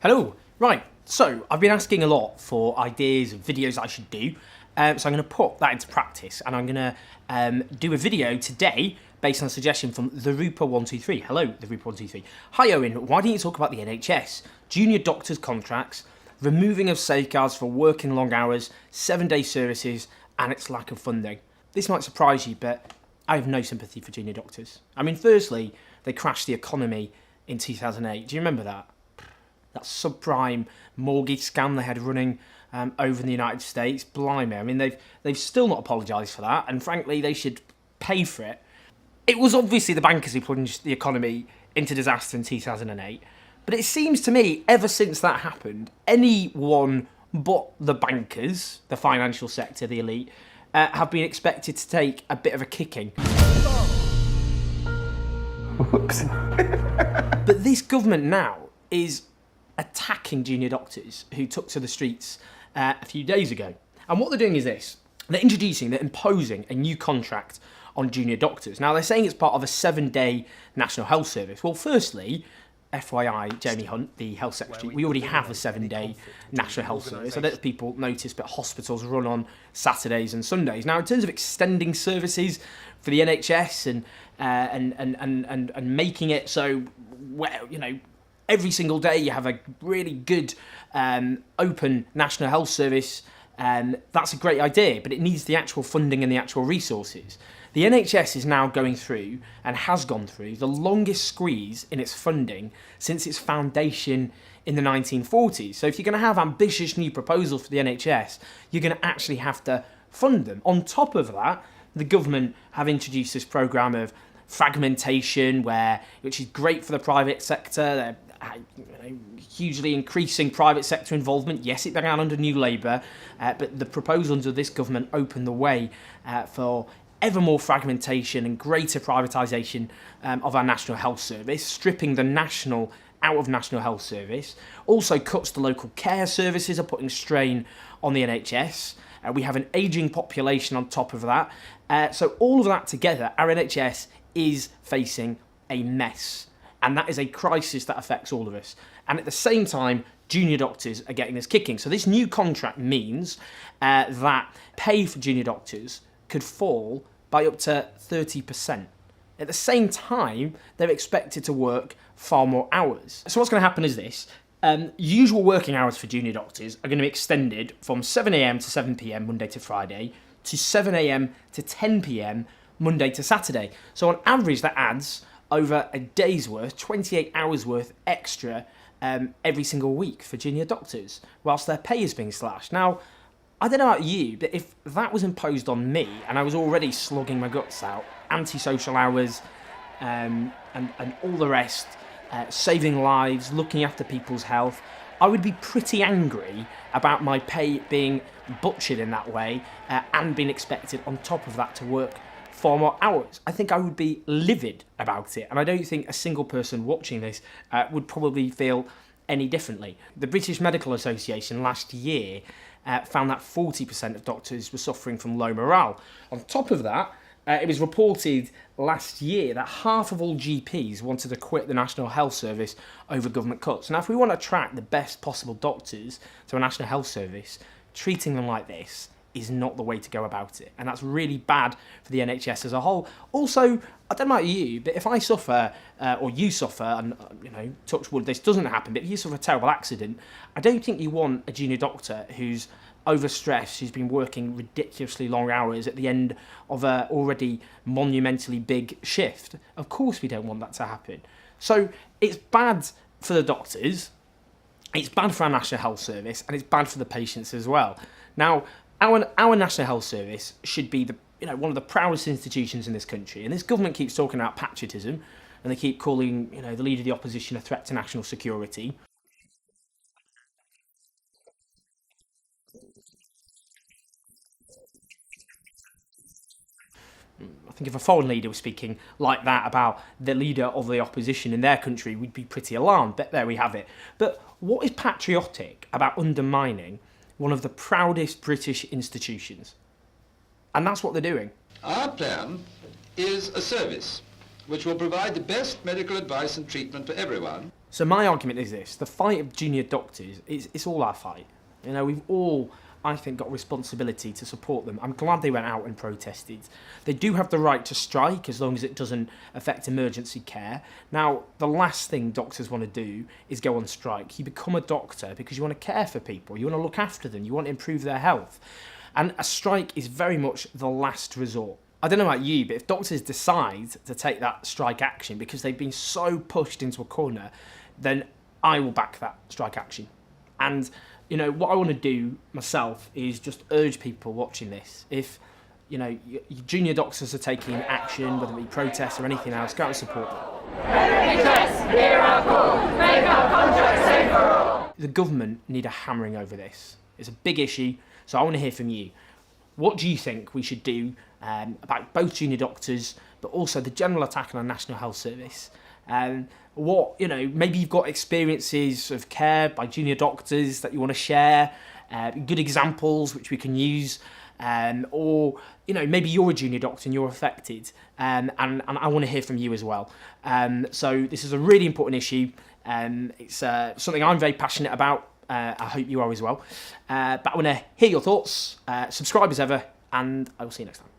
Hello. Right, so I've been asking a lot for ideas and videos I should do, so I'm going to put that into practice, and I'm going to do a video today based on a suggestion from the Rooper123. Hello, the Rooper123. Hi Owen, why don't you talk about the NHS, junior doctors' contracts, removing of safeguards for working long hours, 7-day services, and its lack of funding? This might surprise you, but I have no sympathy for junior doctors. I mean, firstly, they crashed the economy in 2008. Do you remember that? That subprime mortgage scam they had running over in the United States. Blimey, I mean, they've still not apologised for that, and frankly, they should pay for it. It was obviously the bankers who plunged the economy into disaster in 2008, but it seems to me, ever since that happened, anyone but the bankers, the financial sector, the elite, have been expected to take a bit of a kicking. Whoops. But this government now is attacking junior doctors who took to the streets a few days ago. And what they're doing is this. They're imposing a new contract on junior doctors. Now, they're saying it's part of a 7-day National Health Service. Well, firstly, FYI, Jeremy Hunt, the Health Secretary, we already have a 7-day National Health Service. I don't know if people notice, but hospitals run on Saturdays and Sundays. Now, in terms of extending services for the NHS and making it so, well, you know, every single day you have a really good open National Health Service, that's a great idea, but it needs the actual funding and the actual resources. The NHS is now going through, and has gone through, the longest squeeze in its funding since its foundation in the 1940s. So if you're going to have ambitious new proposals for the NHS, you're going to actually have to fund them. On top of that, the government have introduced this programme of fragmentation, which is great for the private sector. They're hugely increasing private sector involvement. Yes, it began under New Labour, but the proposals of this government open the way for ever more fragmentation and greater privatisation of our National Health Service, stripping the national out of National Health Service. Also cuts to local care services, are putting strain on the NHS. We have an ageing population on top of that. So all of that together, our NHS is facing a mess. And that is a crisis that affects all of us. And at the same time, junior doctors are getting this kicking. So this new contract means that pay for junior doctors could fall by up to 30%. At the same time, they're expected to work far more hours. So what's going to happen is this. Usual working hours for junior doctors are going to be extended from 7 a.m. to 7 p.m. Monday to Friday to 7 a.m. to 10 p.m. Monday to Saturday. So on average, that adds over a day's worth, 28 hours worth extra every single week for junior doctors, whilst their pay is being slashed. Now, I don't know about you, but if that was imposed on me, and I was already slogging my guts out, antisocial hours and all the rest, saving lives, looking after people's health, I would be pretty angry about my pay being butchered in that way and being expected on top of that to work far more hours. I think I would be livid about it, and I don't think a single person watching this would probably feel any differently. The British Medical Association last year found that 40% of doctors were suffering from low morale. On top of that, it was reported last year that half of all GPs wanted to quit the National Health Service over government cuts. Now, if we want to attract the best possible doctors to a National Health Service, treating them like this is not the way to go about it. And that's really bad for the NHS as a whole. Also, I don't know about you, but if I suffer, or you suffer, and touch wood, this doesn't happen, but if you suffer a terrible accident, I don't think you want a junior doctor who's overstressed, who's been working ridiculously long hours at the end of a already monumentally big shift. Of course we don't want that to happen. So it's bad for the doctors, it's bad for our National Health Service, and it's bad for the patients as well. Now, our National Health Service should be one of the proudest institutions in this country, and this government keeps talking about patriotism, and they keep calling the Leader of the Opposition a threat to national security. I think if a foreign leader was speaking like that about the Leader of the Opposition in their country, we'd be pretty alarmed, but there we have it. But what is patriotic about undermining one of the proudest British institutions? And that's what they're doing. Our plan is a service which will provide the best medical advice and treatment for everyone. So my argument is this: the fight of junior doctors it's all our fight. You know, we've all, I think, got a responsibility to support them. I'm glad they went out and protested. They do have the right to strike as long as it doesn't affect emergency care. Now, the last thing doctors want to do is go on strike. You become a doctor because you want to care for people, you want to look after them, you want to improve their health. And a strike is very much the last resort. I don't know about you, but if doctors decide to take that strike action because they've been so pushed into a corner, then I will back that strike action. And you know, what I want to do myself is just urge people watching this. If, you know, your junior doctors are taking action, whether it be protests or anything else, go out and support them. NHS, hear our call. Make our contract safe for all. The government need a hammering over this. It's a big issue, so I want to hear from you. What do you think we should do about both junior doctors, but also the general attack on our National Health Service? What, you know, maybe you've got experiences of care by junior doctors that you want to share, good examples which we can use, or, you know, maybe you're a junior doctor and you're affected, and I want to hear from you as well. So this is a really important issue. It's something I'm very passionate about. I hope you are as well. But I want to hear your thoughts. Subscribe as ever, and I will see you next time.